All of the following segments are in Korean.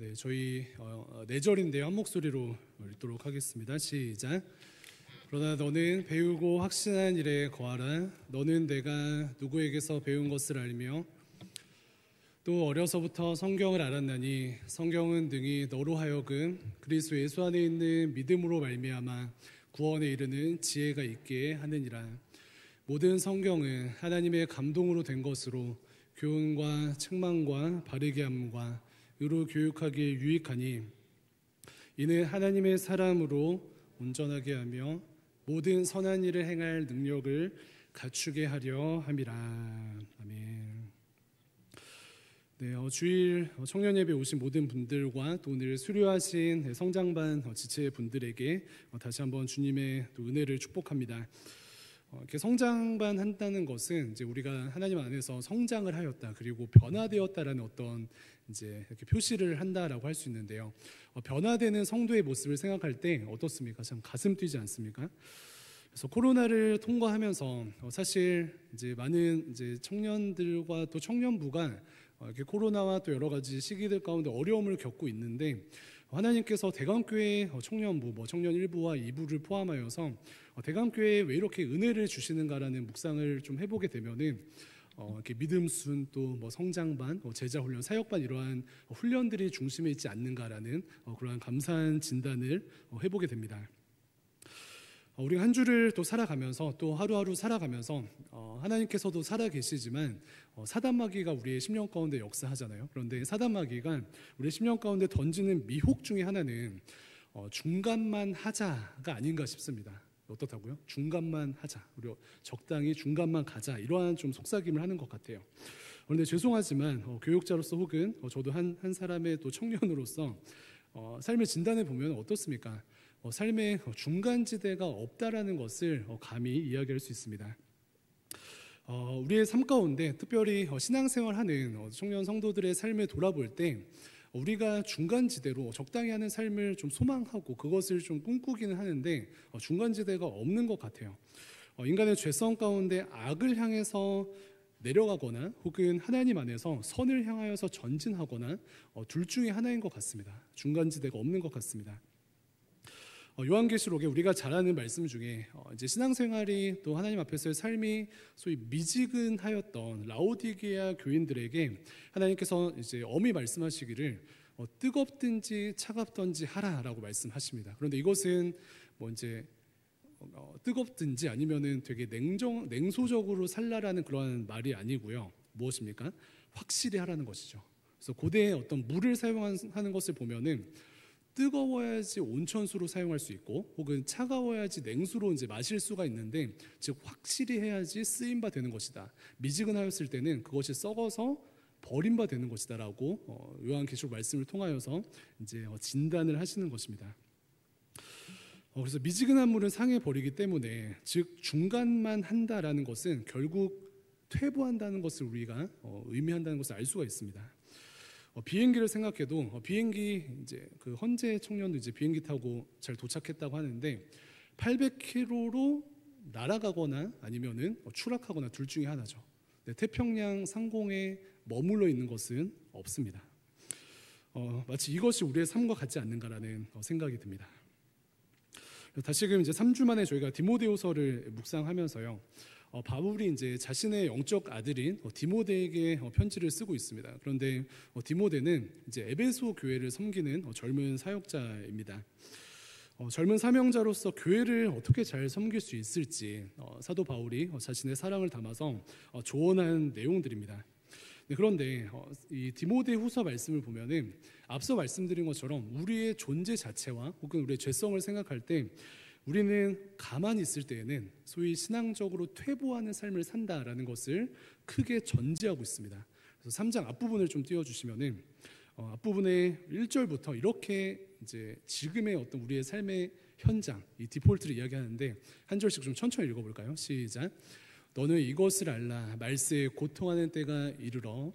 네, 저희 네 절인데요. 한 목소리로 읽도록 하겠습니다. 시작. 그러나 너는 배우고 확신한 일에 거하라. 너는 내가 누구에게서 배운 것을 알며 또 어려서부터 성경을 알았나니 성경은 능히 너로 하여금 그리스도 예수 안에 있는 믿음으로 말미암아 구원에 이르는 지혜가 있게 하느니라. 모든 성경은 하나님의 감동으로 된 것으로 교훈과 책망과 바르게 함과 의로 교육하기에 유익하니 이는 하나님의 사람으로 온전하게 하며 모든 선한 일을 행할 능력을 갖추게 하려 함이라. 아멘. 네, 주일 청년 예배 오신 모든 분들과 또 오늘 수료하신 성장반 지체 분들에게 다시 한번 주님의 또 은혜를 축복합니다. 이렇게 성장반 한다는 것은 이제 우리가 하나님 안에서 성장을 하였다, 그리고 변화되었다라는 어떤 이제 이렇게 표시를 한다라고 할 수 있는데요. 변화되는 성도의 모습을 생각할 때 어떻습니까? 참 가슴 뛰지 않습니까? 그래서 코로나를 통과하면서 사실 이제 많은 이제 청년들과 또 청년부가 이렇게 코로나와 또 여러 가지 시기들 가운데 어려움을 겪고 있는데 하나님께서 대강교회 청년부, 청년 1부와 2부를 포함하여서 대강교회에 왜 이렇게 은혜를 주시는가라는 묵상을 좀 해보게 되면은 이렇게 믿음순 또 성장반, 제자훈련, 사역반 이러한 훈련들이 중심에 있지 않는가라는 그러한 감사한 진단을 해보게 됩니다. 우리가 한 주를 또 살아가면서 또 하루하루 살아가면서 하나님께서도 살아계시지만 사단마귀가 우리의 심령 가운데 역사하잖아요. 그런데 사단마귀가 우리의 심령 가운데 던지는 미혹 중에 하나는 중간만 하자가 아닌가 싶습니다. 어떻다고요? 중간만 하자, 우리 적당히 중간만 가자, 이러한 좀 속삭임을 하는 것 같아요. 그런데 죄송하지만 교육자로서 혹은 저도 한 사람의 또 청년으로서 삶을 진단해 보면 어떻습니까? 삶의 중간지대가 없다라는 것을 감히 이야기할 수 있습니다. 우리의 삶 가운데 특별히 신앙생활하는 청년 성도들의 삶을 돌아볼 때 우리가 중간지대로 적당히 하는 삶을 좀 소망하고 그것을 좀 꿈꾸기는 하는데 중간지대가 없는 것 같아요. 인간의 죄성 가운데 악을 향해서 내려가거나 혹은 하나님 안에서 선을 향하여서 전진하거나 둘 중에 하나인 것 같습니다. 중간지대가 없는 것 같습니다. 요한계시록에 우리가 잘 아는 말씀 중에 이제 신앙생활이 또 하나님 앞에서의 삶이 소위 미지근하였던 라오디게아 교인들에게 하나님께서 이제 엄히 말씀하시기를 뜨겁든지 차갑든지 하라라고 말씀하십니다. 그런데 이것은 이제 뜨겁든지 아니면은 되게 냉소적으로 살라라는 그런 말이 아니고요. 무엇입니까? 확실히 하라는 것이죠. 그래서 고대에 어떤 물을 사용하는 것을 보면은 뜨거워야지 온천수로 사용할 수 있고 혹은 차가워야지 냉수로 이제 마실 수가 있는데, 즉 확실히 해야지 쓰임 바 되는 것이다. 미지근하였을 때는 그것이 썩어서 버림 바 되는 것이다라고 요한계시록 말씀을 통하여서 이제 진단을 하시는 것입니다. 그래서 미지근한 물은 상해 버리기 때문에, 즉 중간만 한다라는 것은 결국 퇴보한다는 것을 우리가 의미한다는 것을 알 수가 있습니다. 비행기를 생각해도 비행기 이제 그 헌재 청년도 이제 비행기 타고 잘 도착했다고 하는데 800km로 날아가거나 아니면은 추락하거나 둘 중에 하나죠. 태평양 상공에 머물러 있는 것은 없습니다. 마치 이것이 우리의 삶과 같지 않는가라는 생각이 듭니다. 다시금 이제 3주 만에 저희가 디모데후서를 묵상하면서요. 바울이 이제 자신의 영적 아들인 디모데에게 편지를 쓰고 있습니다. 그런데 디모데는 이제 에베소 교회를 섬기는 젊은 사역자입니다. 젊은 사명자로서 교회를 어떻게 잘 섬길 수 있을지 사도 바울이 자신의 사랑을 담아서 조언한 내용들입니다. 그런데 이 디모데후서 말씀을 보면은 앞서 말씀드린 것처럼 우리의 존재 자체와 혹은 우리의 죄성을 생각할 때 우리는 가만히 있을 때에는 소위 신앙적으로 퇴보하는 삶을 산다라는 것을 크게 전제하고 있습니다. 그래서 3장 앞부분을 좀 띄워주시면은 앞부분의 1절부터 이렇게 이제 지금의 어떤 우리의 삶의 현장, 이 디폴트를 이야기하는데 한 절씩 좀 천천히 읽어볼까요? 시작. 너는 이것을 알라. 말세에 고통하는 때가 이르러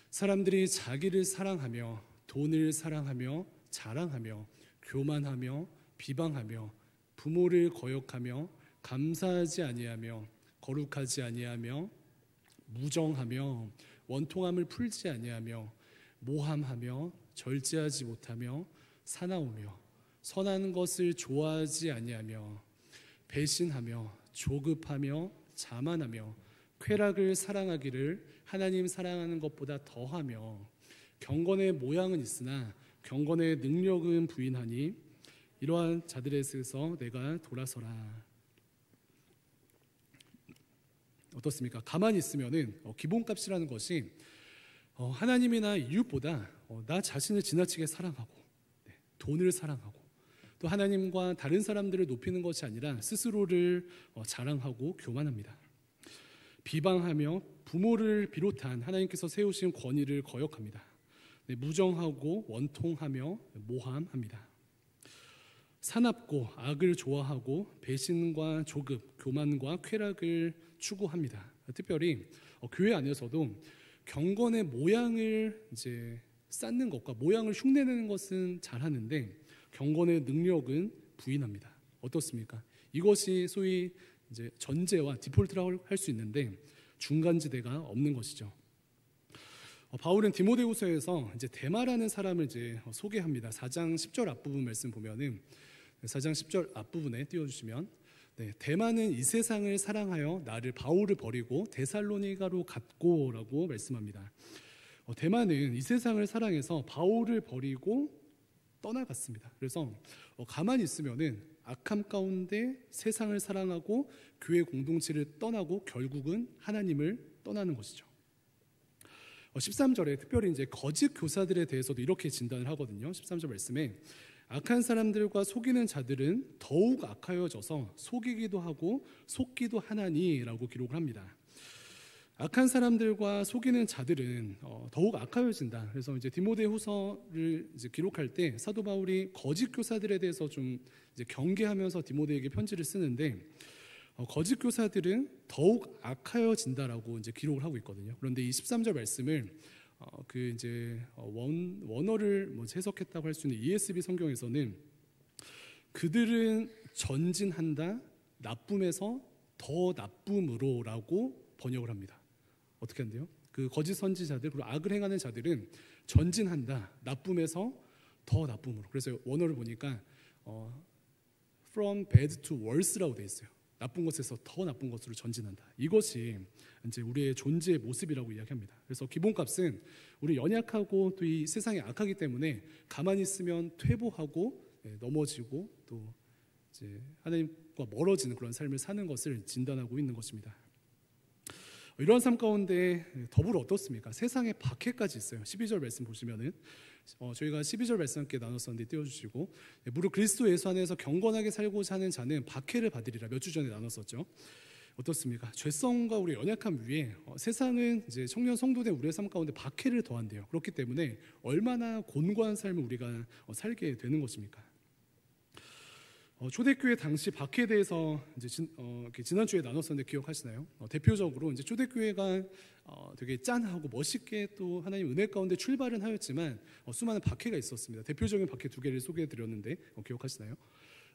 사람들이 자기를 사랑하며 돈을 사랑하며 자랑하며 교만하며 비방하며 부모를 거역하며 감사하지 아니하며 거룩하지 아니하며 무정하며 원통함을 풀지 아니하며 모함하며 절제하지 못하며 사나우며 선한 것을 좋아하지 아니하며 배신하며 조급하며 자만하며 쾌락을 사랑하기를 하나님 사랑하는 것보다 더하며 경건의 모양은 있으나 경건의 능력은 부인하니 이러한 자들에게서 내가 돌아서라. 어떻습니까? 가만히 있으면은 기본값이라는 것이 하나님이나 이웃보다 나 자신을 지나치게 사랑하고 돈을 사랑하고 또 하나님과 다른 사람들을 높이는 것이 아니라 스스로를 자랑하고 교만합니다. 비방하며 부모를 비롯한 하나님께서 세우신 권위를 거역합니다. 무정하고 원통하며 모함합니다. 사납고 악을 좋아하고 배신과 조급, 교만과 쾌락을 추구합니다. 특별히 교회 안에서도 경건의 모양을 이제 쌓는 것과 모양을 흉내내는 것은 잘하는데 경건의 능력은 부인합니다. 어떻습니까? 이것이 소위 이제 전제와 디폴트라고 할 수 있는데 중간지대가 없는 것이죠. 바울은 디모데후서에서 이제 데마라는 사람을 이제 소개합니다. 4장 10절 앞부분 말씀 보면은 4장 10절 앞부분에 띄워주시면 데마는 이 세상을 사랑하여 나를 바울을 버리고 데살로니가로 갔고라고 말씀합니다. 데마는 이 세상을 사랑해서 바울을 버리고 떠나갔습니다. 그래서 가만히 있으면은 악함 가운데 세상을 사랑하고 교회 공동체를 떠나고 결국은 하나님을 떠나는 것이죠. 13절에 특별히 이제 거짓 교사들에 대해서도 이렇게 진단을 하거든요. 13절 말씀에 악한 사람들과 속이는 자들은 더욱 악하여져서 속이기도 하고 속기도 하나니라고 기록을 합니다. 악한 사람들과 속이는 자들은 더욱 악하여진다. 그래서 이제 디모데후서를 이제 기록할 때 사도 바울이 거짓 교사들에 대해서 좀 이제 경계하면서 디모데에게 편지를 쓰는데 거짓 교사들은 더욱 악하여진다라고 이제 기록을 하고 있거든요. 그런데 이 13절 말씀을 그 이제 원어를 뭐 해석했다고 할 수 있는 ESV 성경에서는 그들은 전진한다, 나쁨에서 더 나쁨으로라고 번역을 합니다. 어떻게 한대요? 그 거짓 선지자들 그리고 악을 행하는 자들은 전진한다, 나쁨에서 더 나쁨으로. 그래서 원어를 보니까 from bad to worse라고 돼 있어요. 나쁜 것에서 더 나쁜 것으로 전진한다. 이것이 이제 우리의 존재의 모습이라고 이야기합니다. 그래서 기본값은 우리 연약하고 또 이 세상이 악하기 때문에 가만히 있으면 퇴보하고 넘어지고 또 이제 하나님과 멀어지는 그런 삶을 사는 것을 진단하고 있는 것입니다. 이러한 삶 가운데 더불어 어떻습니까? 세상에 박해까지 있어요. 12절 말씀 보시면은 저희가 12절 말씀 함께 나눴었는데 띄워주시고 무릇 그리스도 예수 안에서 경건하게 살고자 하는 자는 박해를 받으리라. 몇 주 전에 나눴었죠. 어떻습니까? 죄성과 우리 연약함 위에 세상은 이제 청년 성도된 우리의 삶 가운데 박해를 더한대요. 그렇기 때문에 얼마나 곤고한 삶을 우리가 살게 되는 것입니까? 초대교회 당시 박해에 대해서 이제 지난주에 나눴었는데 기억하시나요? 대표적으로 이제 초대교회가 되게 짠하고 멋있게 또 하나님 은혜 가운데 출발은 하였지만 수많은 박해가 있었습니다. 대표적인 박해 두 개를 소개해 드렸는데 기억하시나요?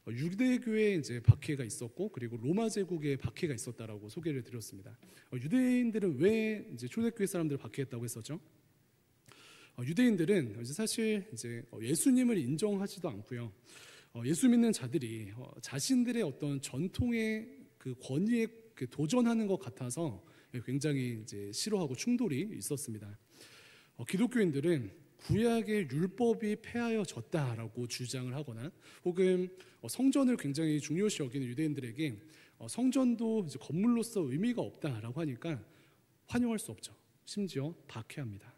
유대교회에 이제 박해가 있었고 그리고 로마 제국에 박해가 있었다라고 소개를 드렸습니다. 유대인들은 왜 이제 초대교회 사람들을 박해했다고 했었죠? 유대인들은 사실 이제 예수님을 인정하지도 않고요. 예수 믿는 자들이 자신들의 어떤 전통의 그 권위에 도전하는 것 같아서 굉장히 이제 싫어하고 충돌이 있었습니다. 기독교인들은 구약의 율법이 폐하여졌다라고 주장을 하거나 혹은 성전을 굉장히 중요시 여기는 유대인들에게 성전도 이제 건물로서 의미가 없다라고 하니까 환영할 수 없죠. 심지어 박해합니다.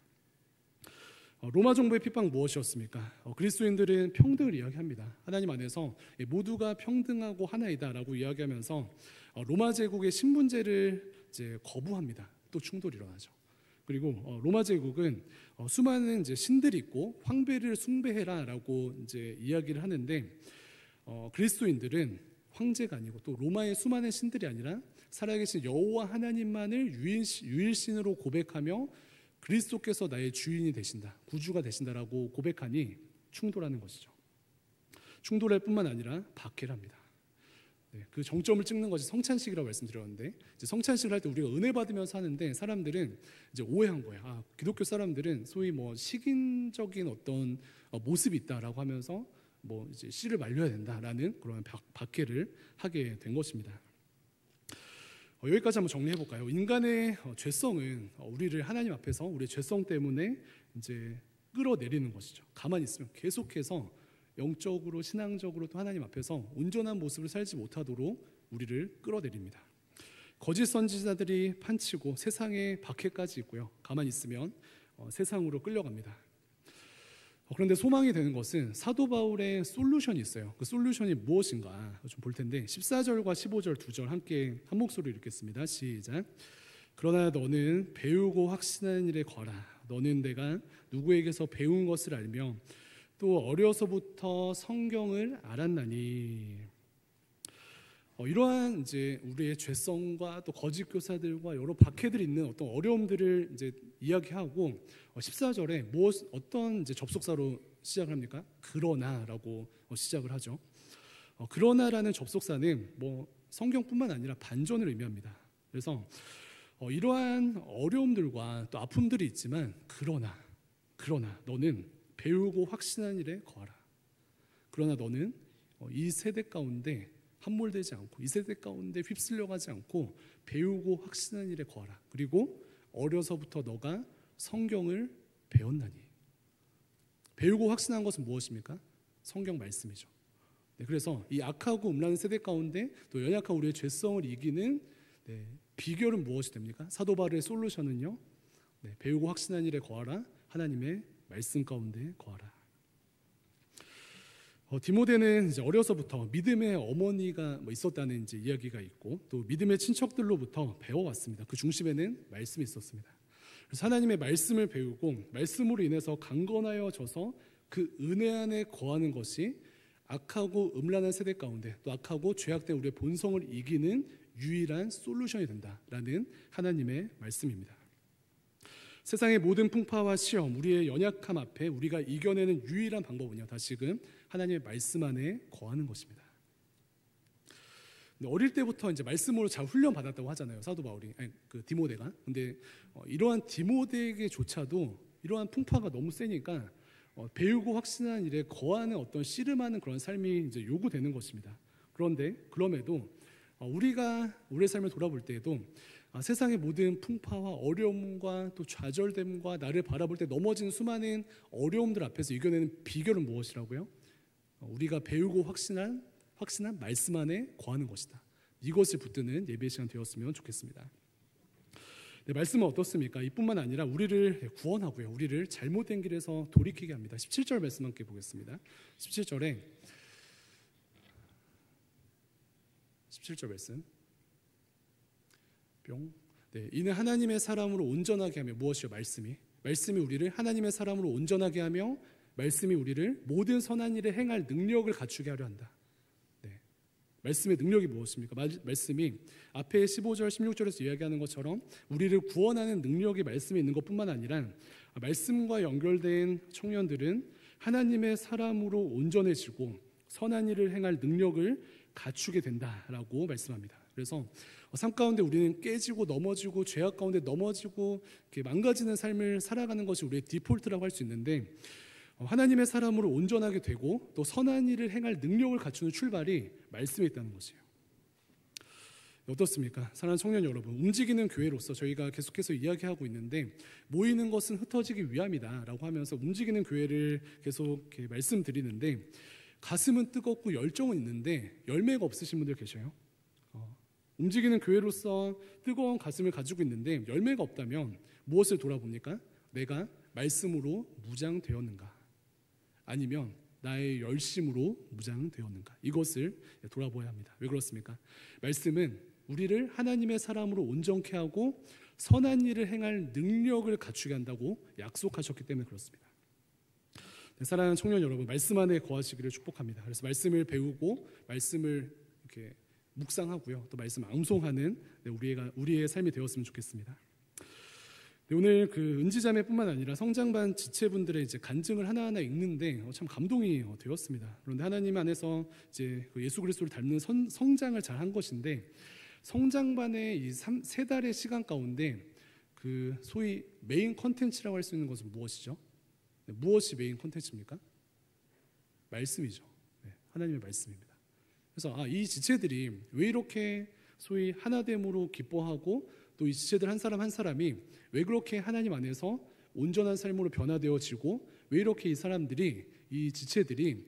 로마 정부의 핍박 무엇이었습니까? 그리스도인들은 평등을 이야기합니다. 하나님 안에서 모두가 평등하고 하나이다라고 이야기하면서 로마 제국의 신분제를 이제 거부합니다. 또 충돌이 일어나죠. 그리고 로마 제국은 수많은 이제 신들이 있고 황배를 숭배해라라고 이제 이야기를 하는데 그리스도인들은 황제가 아니고 또 로마의 수많은 신들이 아니라 살아계신 여호와 하나님만을 유일신으로 고백하며 그리스도께서 나의 주인이 되신다, 구주가 되신다라고 고백하니 충돌하는 것이죠. 충돌할 뿐만 아니라 박해를 합니다. 그 정점을 찍는 것이 성찬식이라고 말씀드렸는데, 이제 성찬식을 할 때 우리가 은혜 받으면서 하는데 사람들은 이제 오해한 거예요. 기독교 사람들은 소위 뭐 식인적인 어떤 모습이 있다라고 하면서 뭐 이제 씨를 말려야 된다라는 그런 박해를 하게 된 것입니다. 여기까지 한번 정리해 볼까요? 인간의 죄성은 우리를 하나님 앞에서 우리의 죄성 때문에 이제 끌어내리는 것이죠. 가만히 있으면 계속해서 영적으로 신앙적으로 또 하나님 앞에서 온전한 모습을 살지 못하도록 우리를 끌어내립니다. 거짓 선지자들이 판치고 세상에 박해까지 있고요. 가만히 있으면 세상으로 끌려갑니다. 그런데 소망이 되는 것은 사도 바울의 솔루션이 있어요. 그 솔루션이 무엇인가 좀 볼 텐데 14절과 15절 두 절 함께 한 목소리로 읽겠습니다. 시작. 그러나 너는 배우고 확신하는 일에 거라. 너는 내가 누구에게서 배운 것을 알며 또 어려서부터 성경을 알았나니. 이러한 이제 우리의 죄성과 또 거짓 교사들과 여러 박해들이 있는 어떤 어려움들을 이제 이야기하고 14절에 어떤 이제 접속사로 시작을 합니까? 그러나라고 시작을 하죠. 그러나라는 접속사는 뭐 성경뿐만 아니라 반전을 의미합니다. 그래서 이러한 어려움들과 또 아픔들이 있지만 그러나 너는 배우고 확신한 일에 거하라. 그러나 너는 이 세대 가운데 함몰되지 않고 이 세대 가운데 휩쓸려가지 않고 배우고 확신한 일에 거하라. 그리고 어려서부터 너가 성경을 배웠나니. 배우고 확신한 것은 무엇입니까? 성경 말씀이죠. 그래서 이 악하고 음란한 세대 가운데 또 연약한 우리의 죄성을 이기는 비결은 무엇이 됩니까? 사도 바울의 솔루션은요, 배우고 확신한 일에 거하라. 하나님의 말씀 가운데 거하라. 디모데는 이제 어려서부터 믿음의 어머니가 있었다는 이제 이야기가 있고 또 믿음의 친척들로부터 배워왔습니다. 그 중심에는 말씀이 있었습니다. 그래서 하나님의 말씀을 배우고 말씀으로 인해서 강건하여져서 그 은혜 안에 거하는 것이 악하고 음란한 세대 가운데 또 악하고 죄악된 우리의 본성을 이기는 유일한 솔루션이 된다라는 하나님의 말씀입니다. 세상의 모든 풍파와 시험, 우리의 연약함 앞에 우리가 이겨내는 유일한 방법은요, 다시금 하나님의 말씀 안에 거하는 것입니다. 어릴 때부터 이제 말씀으로 잘 훈련 받았다고 하잖아요, 사도 바울이, 그 디모데가. 근데 이러한 디모데에게조차도 이러한 풍파가 너무 세니까 배우고 확신한 일에 거하는 어떤 씨름하는 그런 삶이 이제 요구되는 것입니다. 그럼에도 우리가 우리의 삶을 돌아볼 때에도 세상의 모든 풍파와 어려움과 또 좌절됨과 나를 바라볼 때 넘어진 수많은 어려움들 앞에서 이겨내는 비결은 무엇이라고요? 우리가 배우고 확신한 말씀 안에 거하는 것이다. 이것을 붙드는 예배 시간 되었으면 좋겠습니다. 말씀은 어떻습니까? 이뿐만 아니라 우리를 구원하고요, 우리를 잘못된 길에서 돌이키게 합니다. 17절 말씀 함께 보겠습니다. 17절 말씀. 이는 하나님의 사람으로 온전하게 하며 무엇이요? 말씀이 우리를 하나님의 사람으로 온전하게 하며 말씀이 우리를 모든 선한 일에 행할 능력을 갖추게 하려 한다. 말씀의 능력이 무엇입니까? 말씀이 앞에 15절 16절에서 이야기하는 것처럼 우리를 구원하는 능력이 말씀에 있는 것뿐만 아니라 말씀과 연결된 청년들은 하나님의 사람으로 온전해지고 선한 일을 행할 능력을 갖추게 된다라고 말씀합니다. 그래서 삶 가운데 우리는 깨지고 넘어지고 죄악 가운데 넘어지고 이렇게 망가지는 삶을 살아가는 것이 우리의 디폴트라고 할 수 있는데, 하나님의 사람으로 온전하게 되고 또 선한 일을 행할 능력을 갖추는 출발이 말씀에 있다는 것이에요. 어떻습니까? 사랑하는 청년 여러분, 움직이는 교회로서 저희가 계속해서 이야기하고 있는데 모이는 것은 흩어지기 위함이다 라고 하면서 움직이는 교회를 계속 이렇게 말씀드리는데, 가슴은 뜨겁고 열정은 있는데 열매가 없으신 분들 계셔요? 움직이는 교회로서 뜨거운 가슴을 가지고 있는데 열매가 없다면 무엇을 돌아봅니까? 내가 말씀으로 무장되었는가? 아니면 나의 열심으로 무장되었는가? 이것을 돌아보아야 합니다. 왜 그렇습니까? 말씀은 우리를 하나님의 사람으로 온전케 하고 선한 일을 행할 능력을 갖추게 한다고 약속하셨기 때문에 그렇습니다. 사랑하는 청년 여러분, 말씀 안에 거하시기를 축복합니다. 그래서 말씀을 배우고 말씀을 이렇게 묵상하고요, 또 말씀 암송하는 우리의 삶이 되었으면 좋겠습니다. 네, 오늘 그 은지자매뿐만 아니라 성장반 지체분들의 이제 간증을 하나하나 읽는데 참 감동이 되었습니다. 그런데 하나님 안에서 이제 그 예수 그리스도를 닮는 성장을 잘 한 것인데, 성장반의 이 세 달의 시간 가운데 그 소위 메인 컨텐츠라고 할 수 있는 것은 무엇이죠? 네, 무엇이 메인 컨텐츠입니까? 말씀이죠. 네, 하나님의 말씀입니다. 그래서 이 지체들이 왜 이렇게 소위 하나됨으로 기뻐하고, 또 이 지체들 한 사람 한 사람이 왜 그렇게 하나님 안에서 온전한 삶으로 변화되어지고, 왜 이렇게 이 사람들이, 이 지체들이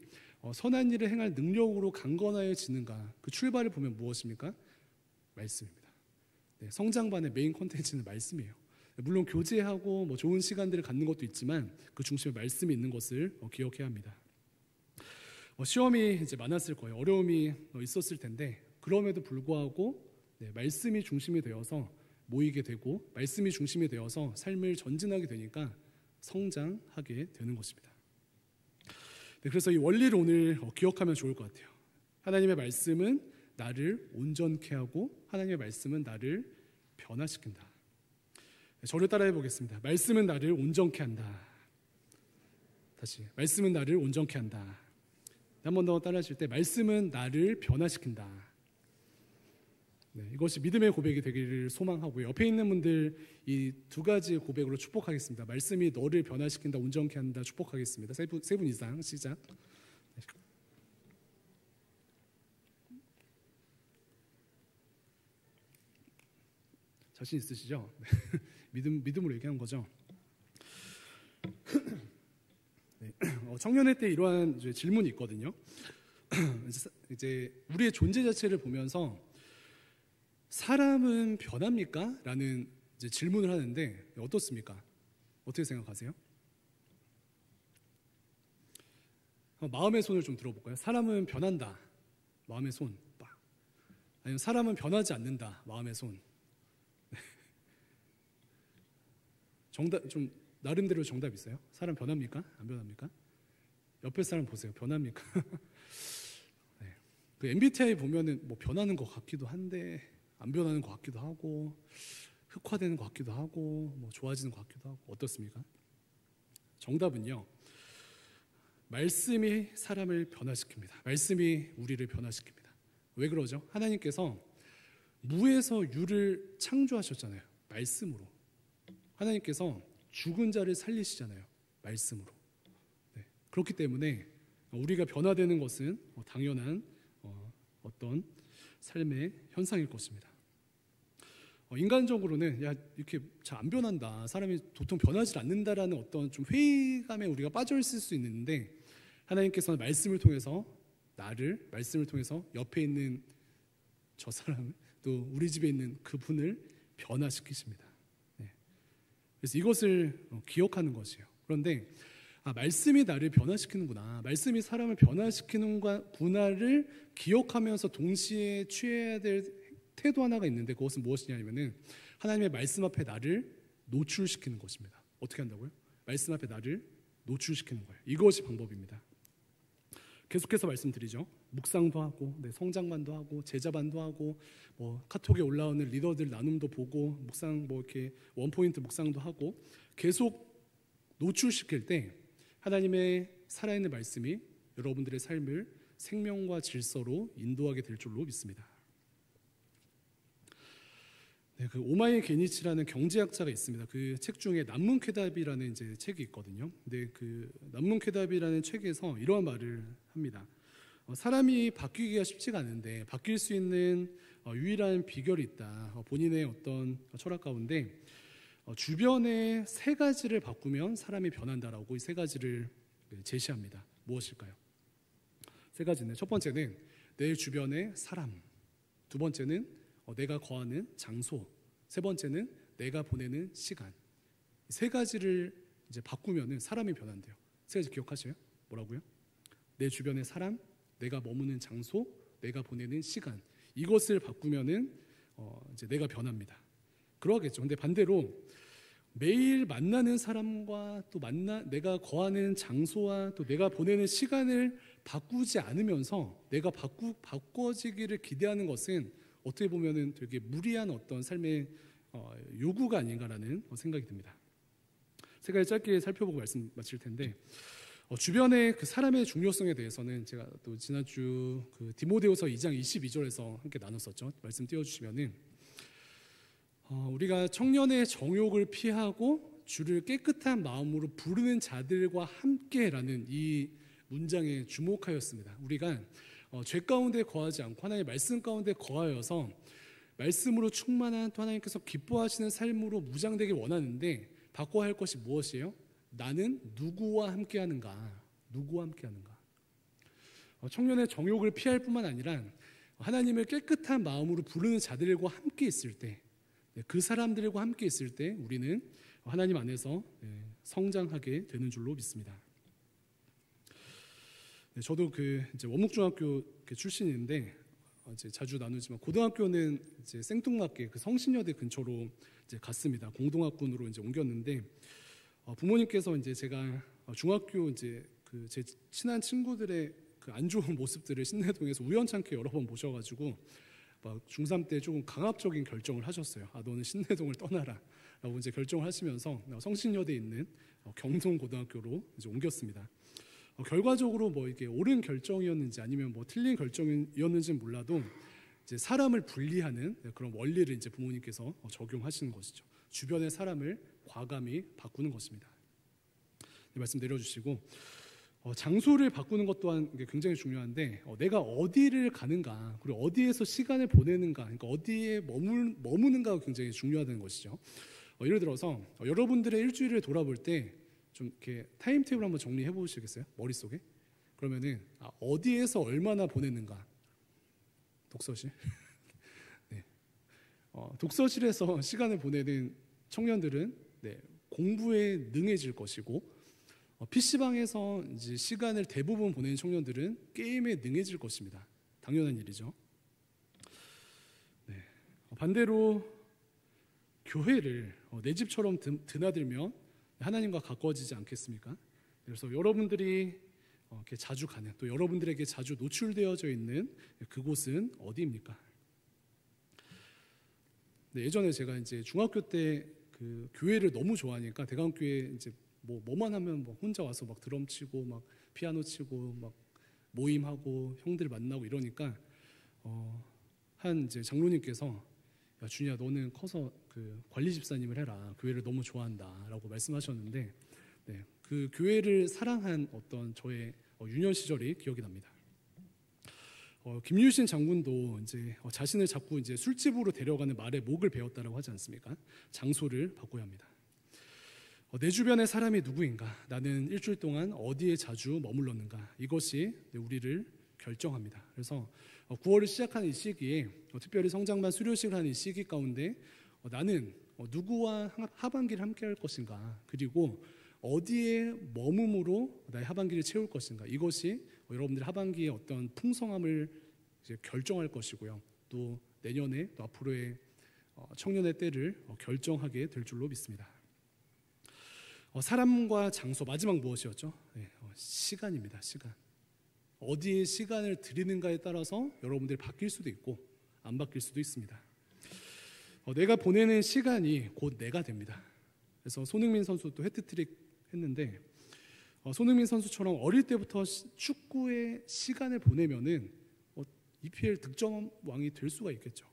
선한 일을 행할 능력으로 강건하여지는가, 그 출발을 보면 무엇입니까? 말씀입니다. 네, 성장반의 메인 콘텐츠는 말씀이에요. 물론 교제하고 뭐 좋은 시간들을 갖는 것도 있지만 그 중심에 말씀이 있는 것을 기억해야 합니다. 시험이 이제 많았을 거예요. 어려움이 있었을 텐데, 그럼에도 불구하고 말씀이 중심이 되어서 모이게 되고, 말씀이 중심이 되어서 삶을 전진하게 되니까 성장하게 되는 것입니다. 그래서 이 원리를 오늘 기억하면 좋을 것 같아요. 하나님의 말씀은 나를 온전케 하고, 하나님의 말씀은 나를 변화시킨다. 저를 따라해 보겠습니다. 말씀은 나를 온전케 한다. 다시, 말씀은 나를 온전케 한다. 한 번 더 따라하실 때, 말씀은 나를 변화시킨다. 네, 이것이 믿음의 고백이 되기를 소망하고요. 옆에 있는 분들 이 두 가지 고백으로 축복하겠습니다. 말씀이 너를 변화시킨다, 온전케 한다. 축복하겠습니다. 세 분 이상 시작. 자신 있으시죠? 믿음으로 얘기한 거죠. 네, 청년회 때 이러한 이제 질문이 있거든요. 이제 우리의 존재 자체를 보면서 사람은 변합니까? 라는 이제 질문을 하는데 어떻습니까? 어떻게 생각하세요? 마음의 손을 좀 들어볼까요? 사람은 변한다. 마음의 손. 아니면 사람은 변하지 않는다. 마음의 손. 정답, 좀 나름대로 정답 있어요? 사람 변합니까? 안 변합니까? 옆에 사람 보세요. 변합니까? 네. 그 MBTI 보면은 뭐 변하는 것 같기도 한데 안 변하는 것 같기도 하고, 흑화되는 것 같기도 하고, 뭐 좋아지는 것 같기도 하고. 어떻습니까? 정답은요, 말씀이 사람을 변화시킵니다. 말씀이 우리를 변화시킵니다. 왜 그러죠? 하나님께서 무에서 유를 창조하셨잖아요. 말씀으로. 하나님께서 죽은 자를 살리시잖아요. 말씀으로. 네. 그렇기 때문에 우리가 변화되는 것은 당연한 어떤 삶의 현상일 것입니다. 인간적으로는 야, 이렇게 잘 안 변한다, 사람이 도통 변하지 않는다라는 어떤 좀 회의감에 우리가 빠져 있을 수 있는데, 하나님께서는 말씀을 통해서 말씀을 통해서 옆에 있는 저 사람을, 또 우리 집에 있는 그분을 변화시키십니다. 네. 그래서 이것을 기억하는 것이에요. 그런데 말씀이 나를 변화시키는구나, 말씀이 사람을 변화시키는구나를 기억하면서 동시에 취해야 될 태도 하나가 있는데, 그것은 무엇이냐면은 하나님의 말씀 앞에 나를 노출시키는 것입니다. 어떻게 한다고요? 말씀 앞에 나를 노출시키는 거예요. 이것이 방법입니다. 계속해서 말씀드리죠. 묵상도 하고, 성장반도 하고, 제자반도 하고, 뭐 카톡에 올라오는 리더들 나눔도 보고, 묵상 뭐 이렇게 원포인트 묵상도 하고, 계속 노출시킬 때 하나님의 살아있는 말씀이 여러분들의 삶을 생명과 질서로 인도하게 될 줄로 믿습니다. 네, 그 오마이 게니치라는 경제학자가 있습니다. 그 책 중에 난문쾌답이라는 이제 책이 있거든요. 근데 그 난문쾌답이라는 책에서 이러한 말을 합니다. 사람이 바뀌기가 쉽지가 않은데 바뀔 수 있는 유일한 비결이 있다. 본인의 어떤 철학 가운데 주변의 세 가지를 바꾸면 사람이 변한다라고 이 세 가지를 제시합니다. 무엇일까요? 세 가지는, 첫 번째는 내 주변의 사람, 두 번째는 내가 거하는 장소, 세 번째는 내가 보내는 시간. 세 가지를 이제 바꾸면은 사람이 변한대요. 세 가지 기억하세요? 뭐라고요? 내 주변의 사람, 내가 머무는 장소, 내가 보내는 시간. 이것을 바꾸면은 이제 내가 변합니다. 그러겠죠. 근데 반대로 매일 만나는 사람과 또 내가 거하는 장소와 또 내가 보내는 시간을 바꾸지 않으면서 내가 바꿔지기를 기대하는 것은 어떻게 보면은 되게 무리한 어떤 삶의 요구가 아닌가라는 생각이 듭니다. 세 가지 짧게 살펴보고 말씀 마칠 텐데, 주변의 그 사람의 중요성에 대해서는 제가 또 지난주 그 디모데후서 2장 22절에서 함께 나눴었죠. 말씀 띄워주시면은 우리가 청년의 정욕을 피하고 주를 깨끗한 마음으로 부르는 자들과 함께라는 이 문장에 주목하였습니다. 우리가 죄 가운데 거하지 않고 하나님의 말씀 가운데 거하여서 말씀으로 충만한 또 하나님께서 기뻐하시는 삶으로 무장되길 원하는데 바꿔야 할 것이 무엇이에요? 나는 누구와 함께하는가? 누구와 함께하는가? 청년의 정욕을 피할 뿐만 아니라 하나님을 깨끗한 마음으로 부르는 자들과 함께 있을 때, 그 사람들과 함께 있을 때 우리는 하나님 안에서 성장하게 되는 줄로 믿습니다. 저도 이제 원묵중학교 출신인데 이제 자주 나누지만 고등학교는 이제 생뚱맞게 그 성신여대 근처로 이제 갔습니다. 공동학군으로 이제 옮겼는데 부모님께서 이제 제가 중학교 이제 그 제 친한 친구들의 그 안 좋은 모습들을 신내동에서 우연찮게 여러 번 보셔가지고 막 중3 때 조금 강압적인 결정을 하셨어요. 너는 신내동을 떠나라라고 이제 결정을 하시면서 성신여대에 있는 경동고등학교로 이제 옮겼습니다. 결과적으로 뭐 이게 옳은 결정이었는지 아니면 뭐 틀린 결정이었는지는 몰라도 이제 사람을 분리하는 그런 원리를 이제 부모님께서 적용하시는 것이죠. 주변의 사람을 과감히 바꾸는 것입니다. 말씀 내려주시고 장소를 바꾸는 것 또한 굉장히 중요한데 내가 어디를 가는가 그리고 어디에서 시간을 보내는가 그러니까 어디에 머무는가가 굉장히 중요하다는 것이죠. 예를 들어서 여러분들의 일주일을 돌아볼 때 좀 이렇게 타임테이블 한번 정리해 보시겠어요? 머릿속에? 그러면은 어디에서 얼마나 보내는가? 독서실? 네. 독서실에서 시간을 보내는 청년들은 공부에 능해질 것이고 PC방에서 이제 시간을 대부분 보내는 청년들은 게임에 능해질 것입니다. 당연한 일이죠. 반대로 교회를 내 집처럼 드나들면 하나님과 가까워지지 않겠습니까? 그래서 여러분들이 이렇게 자주 가는 또 여러분들에게 자주 노출되어져 있는 그곳은 어디입니까? 예전에 제가 이제 중학교 때 그 교회를 너무 좋아하니까 대강교회 이제 뭐만 하면 뭐 혼자 와서 막 드럼 치고 막 피아노 치고 막 모임하고 형들 만나고 이러니까 한 이제 장로님께서 야 준이야 너는 커서 그 관리 집사님을 해라 교회를 너무 좋아한다라고 말씀하셨는데 그 교회를 사랑한 어떤 저의 유년 시절이 기억이 납니다. 김유신 장군도 이제 자신을 자꾸 이제 술집으로 데려가는 말의 목을 베었다라고 하지 않습니까? 장소를 바꿔야 합니다. 내 주변의 사람이 누구인가? 나는 일주일 동안 어디에 자주 머물렀는가? 이것이 우리를 결정합니다. 그래서 9월을 시작하는 이 시기에 특별히 성장반 수료식을 하는 이 시기 가운데 나는 누구와 하반기를 함께 할 것인가? 그리고 어디에 머금으로 나의 하반기를 채울 것인가? 이것이 여러분들의 하반기의 어떤 풍성함을 이제 결정할 것이고요. 또 내년에 또 앞으로의 청년의 때를 결정하게 될 줄로 믿습니다. 사람과 장소 마지막 무엇이었죠? 시간입니다. 시간. 어디에 시간을 들이는가에 따라서 여러분들이 바뀔 수도 있고 안 바뀔 수도 있습니다. 내가 보내는 시간이 곧 내가 됩니다. 그래서 손흥민 선수도 해트트릭 했는데 손흥민 선수처럼 어릴 때부터 축구에 시간을 보내면은 EPL 득점왕이 될 수가 있겠죠.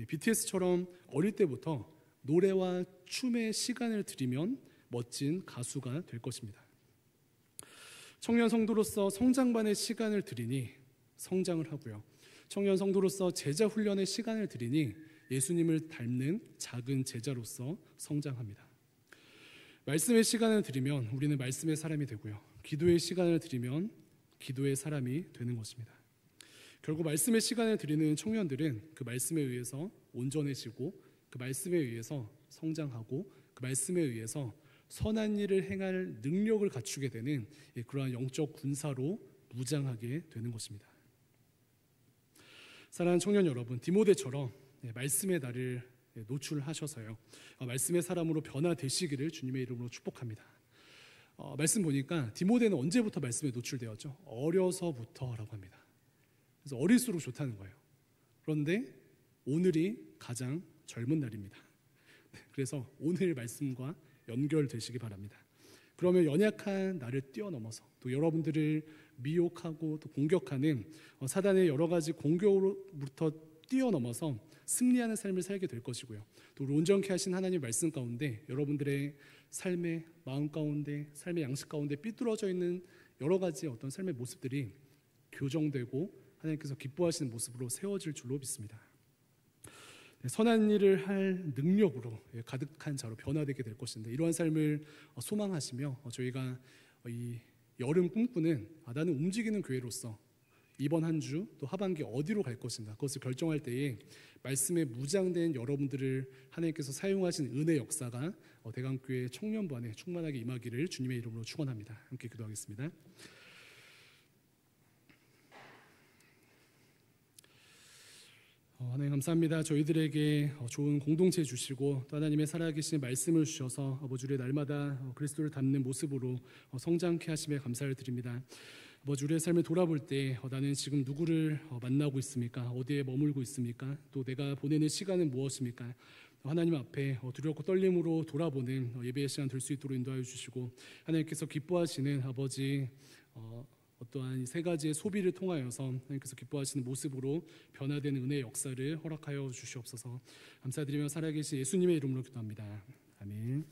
BTS처럼 어릴 때부터 노래와 춤에 시간을 들이면 멋진 가수가 될 것입니다. 청년 성도로서 성장반의 시간을 들이니 성장을 하고요. 청년 성도로서 제자 훈련의 시간을 들이니 예수님을 닮는 작은 제자로서 성장합니다. 말씀의 시간을 들이면 우리는 말씀의 사람이 되고요. 기도의 시간을 들이면 기도의 사람이 되는 것입니다. 결국 말씀의 시간을 드리는 청년들은 그 말씀에 의해서 온전해지고 그 말씀에 의해서 성장하고 그 말씀에 의해서 선한 일을 행할 능력을 갖추게 되는 그러한 영적 군사로 무장하게 되는 것입니다. 사랑하는 청년 여러분, 디모데처럼 말씀의 날을 노출하셔서요 말씀의 사람으로 변화되시기를 주님의 이름으로 축복합니다. 말씀 보니까 디모데는 언제부터 말씀에 노출되었죠? 어려서부터라고 합니다. 그래서 어릴수록 좋다는 거예요. 그런데 오늘이 가장 젊은 날입니다. 그래서 오늘 말씀과 연결되시기 바랍니다. 그러면 연약한 나를 뛰어넘어서 또 여러분들을 미혹하고 또 공격하는 사단의 여러 가지 공격으로부터 뛰어넘어서 승리하는 삶을 살게 될 것이고요. 또 온전케 하신 하나님의 말씀 가운데 여러분들의 삶의 마음 가운데, 삶의 양식 가운데 삐뚤어져 있는 여러 가지 어떤 삶의 모습들이 교정되고 하나님께서 기뻐하시는 모습으로 세워질 줄로 믿습니다. 선한 일을 할 능력으로 가득한 자로 변화되게 될 것인데, 이러한 삶을 소망하시며 저희가 이 여름 꿈꾸는 나는 움직이는 교회로서 이번 한 주 또 하반기 어디로 갈 것인가, 그것을 결정할 때에 말씀에 무장된 여러분들을 하나님께서 사용하신 은혜 역사가 대강교회 청년반에 충만하게 임하기를 주님의 이름으로 축원합니다. 함께 기도하겠습니다. 하나님 감사합니다. 저희들에게 좋은 공동체 주시고 또 하나님의 살아계신 말씀을 주셔서 아버지 우리의 날마다 그리스도를 닮는 모습으로 성장케 하심에 감사를 드립니다. 아버지 우리의 삶을 돌아볼 때 나는 지금 누구를 만나고 있습니까? 어디에 머물고 있습니까? 또 내가 보내는 시간은 무엇입니까? 하나님 앞에 두렵고 떨림으로 돌아보는 예배의 시간 될 수 있도록 인도하여 주시고, 하나님께서 기뻐하시는 아버지 어떠한 이 세 가지의 소비를 통하여서 하나님께서 기뻐하시는 모습으로 변화되는 은혜의 역사를 허락하여 주시옵소서. 감사드리며 살아계신 예수님의 이름으로 기도합니다. 아멘.